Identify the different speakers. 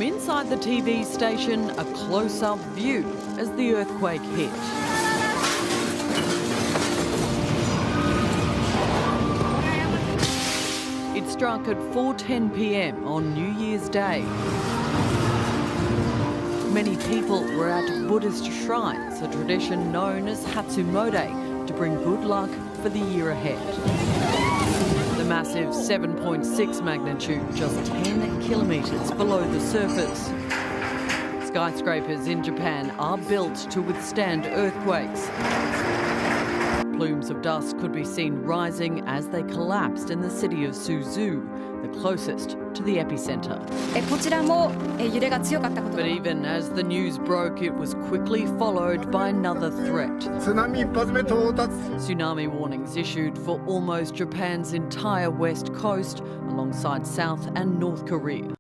Speaker 1: From inside the TV station, a close-up view as the earthquake hit. It struck at 4:10 p.m. on New Year's Day. Many people were at Buddhist shrines, a tradition known as Hatsumode, to bring good luck for the year ahead. The massive 7.6 magnitude, just 10 kilometres below the surface. Skyscrapers in Japan are built to withstand earthquakes. Plumes of dust could be seen rising as they collapsed in the city of Suzu, the closest to the epicentre. But even as the news broke, it was quickly followed by another threat. Tsunami warnings issued for almost Japan's entire west coast, alongside South and North Korea.